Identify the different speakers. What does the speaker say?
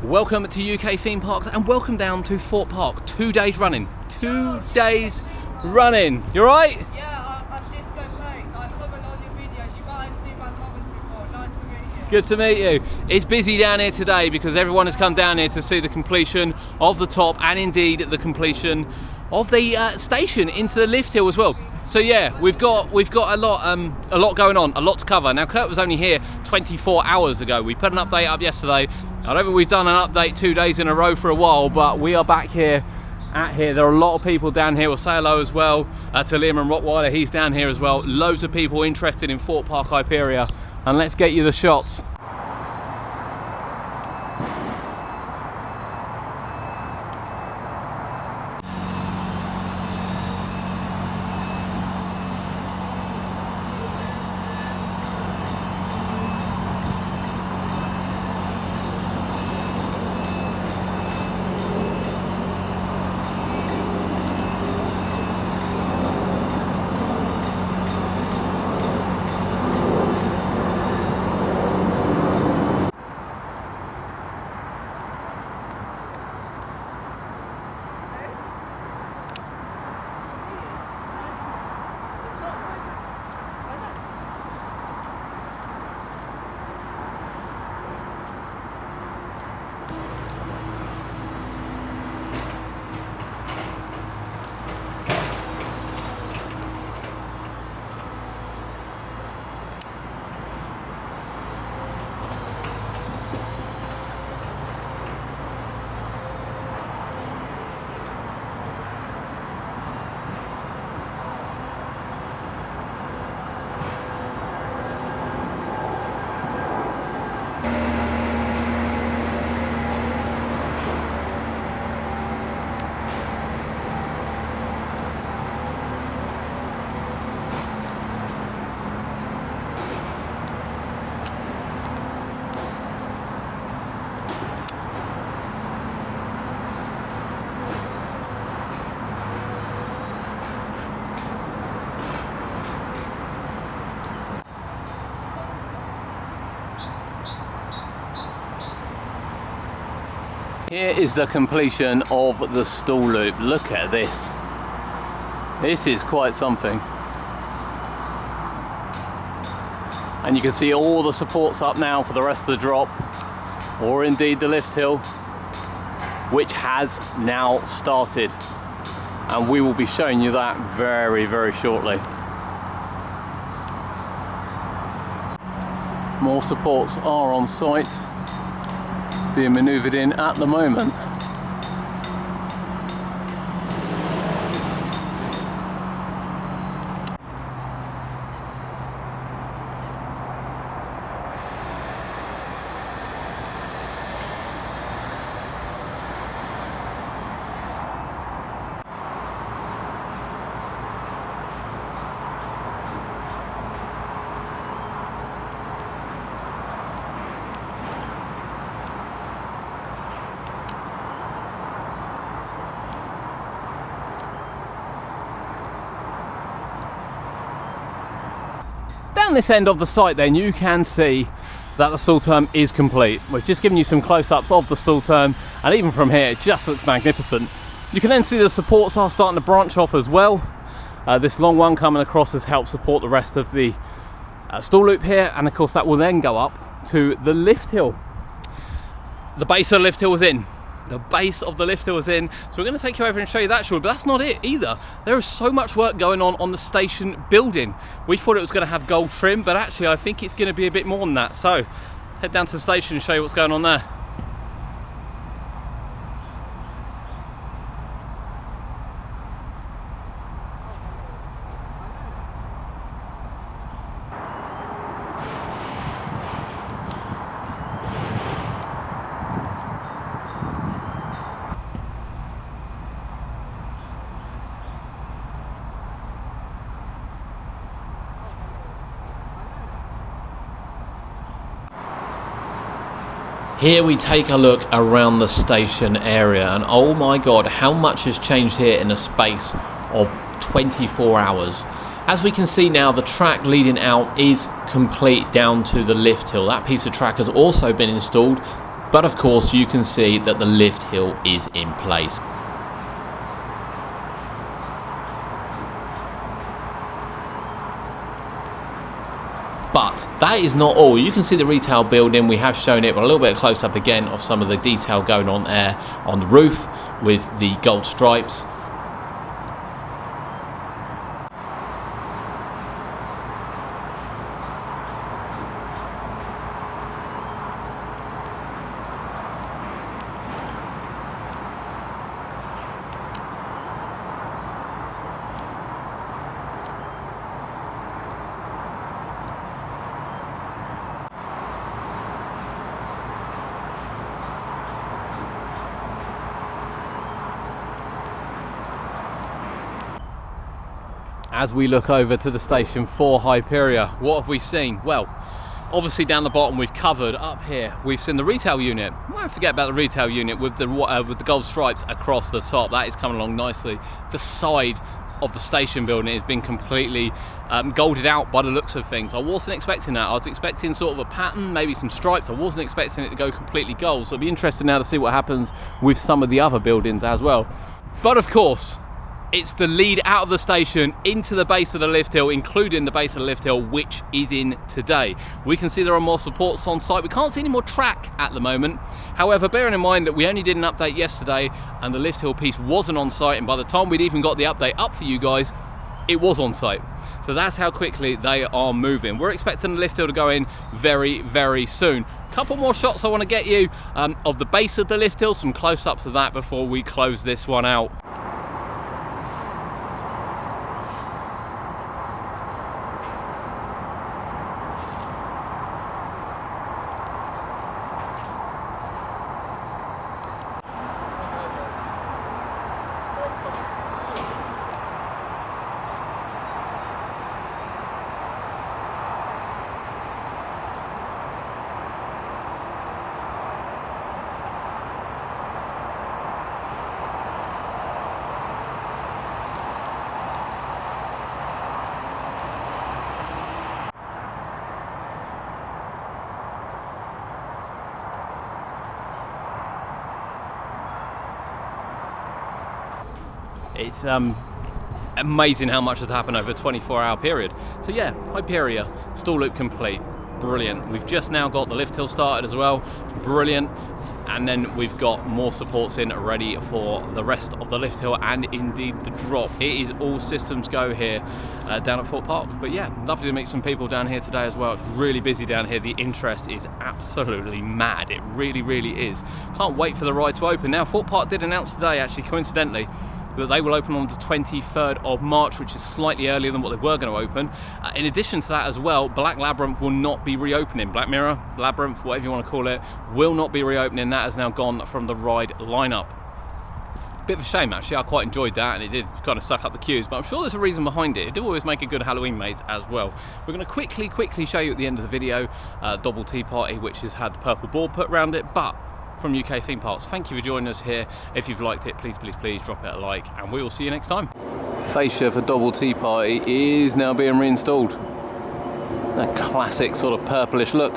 Speaker 1: Welcome to UK Theme Parks and welcome down to Thorpe Park. 2 days running. 2 days running. You alright?
Speaker 2: Yeah, I'm Disco Place. I comment on your videos. You might have seen my comments before. Nice to meet you.
Speaker 1: Good to meet you. It's busy down here today because everyone has come down here to see the completion of the top and indeed the completion of the station into the lift hill as well. So yeah, we've got a lot going on, a lot to cover. Now Kurt was only here 24 hours ago. We put an update up yesterday. I don't think we've done an update 2 days in a row for a while, but we are back here at here. There are a lot of people down here. We'll say hello as well to Liam and Rottweiler. He's down here as well. Loads of people interested in Thorpe Park Hyperia, and let's get you the shots. Here is the completion of the stall loop. Look at this. This is quite something. And you can see all the supports up now for the rest of the drop, or indeed the lift hill, which has now started. And we will be showing you that very, very shortly. More supports are on site, being manoeuvred in at the moment. Down this end of the site then you can see that the stall term is complete. We've just given you some close-ups of the stall term, and even from here it just looks magnificent. You can then see the supports are starting to branch off as well. This long one coming across has helped support the rest of the stall loop here, and of course that will then go up to the lift hill. The base of the lift hill was in. The base of the lift hill is in, so we're going to take you over and show you that shortly, but that's not it either. There is so much work going on the station building. We thought it was going to have gold trim, but actually I think it's going to be a bit more than that. So let's head down to the station and show you what's going on there. Here we take a look around the station area, and oh my god, how much has changed here in a space of 24 hours. As we can see now, the track leading out is complete down to the lift hill. That piece of track has also been installed But of course you can see that the lift hill is in place. But that is not all. You can see the retail building. We have shown it, but a little bit close up again of some of the detail going on there on the roof with the gold stripes. As we look over to the station for Hyperia, what have we seen? Well, obviously down the bottom we've covered. Up here we've seen the retail unit. Don't forget about the retail unit with the gold stripes across the top. That is coming along nicely. The side of the station building has been completely golded out by the looks of things. I wasn't expecting that. I was expecting sort of a pattern, maybe some stripes. I wasn't expecting it to go completely gold. So it'll be interesting now to see what happens with some of the other buildings as well. But of course, it's the lead out of the station into the base of the lift hill, including the base of the lift hill, which is in today. We can see there are more supports on site. We can't see any more track at the moment. However, bearing in mind that we only did an update yesterday and the lift hill piece wasn't on site, and by the time we'd even got the update up for you guys, it was on site. So that's how quickly they are moving. We're expecting the lift hill to go in very, very soon. Couple more shots I want to get you of the base of the lift hill, some close-ups of that before we close this one out. It's amazing how much has happened over a 24-hour period. So yeah, Hyperia, stall loop complete, brilliant. We've just now got the lift hill started as well, brilliant. And then we've got more supports in ready for the rest of the lift hill and indeed the drop. It is all systems go here down at Thorpe Park. But yeah, lovely to meet some people down here today as well. It's really busy down here. The interest is absolutely mad. It really, really is. Can't wait for the ride to open. Now, Thorpe Park did announce today, actually, coincidentally, that they will open on the 23rd of March, which is slightly earlier than what they were going to open. In addition to that as well, Black Labyrinth will not be reopening. Black Mirror, Labyrinth, whatever you want to call it, will not be reopening. That has now gone from the ride lineup. Bit of a shame actually, I quite enjoyed that and it did kind of suck up the queues, but I'm sure there's a reason behind it. It did always make a good Halloween maze as well. We're going to quickly show you at the end of the video Double Tea Party, which has had the purple board put around it, but from UK Theme Parks. Thank you for joining us here. If you've liked it, please drop it a like and we will see you next time. Fascia for Double Tea Party is now being reinstalled. That classic sort of purplish look.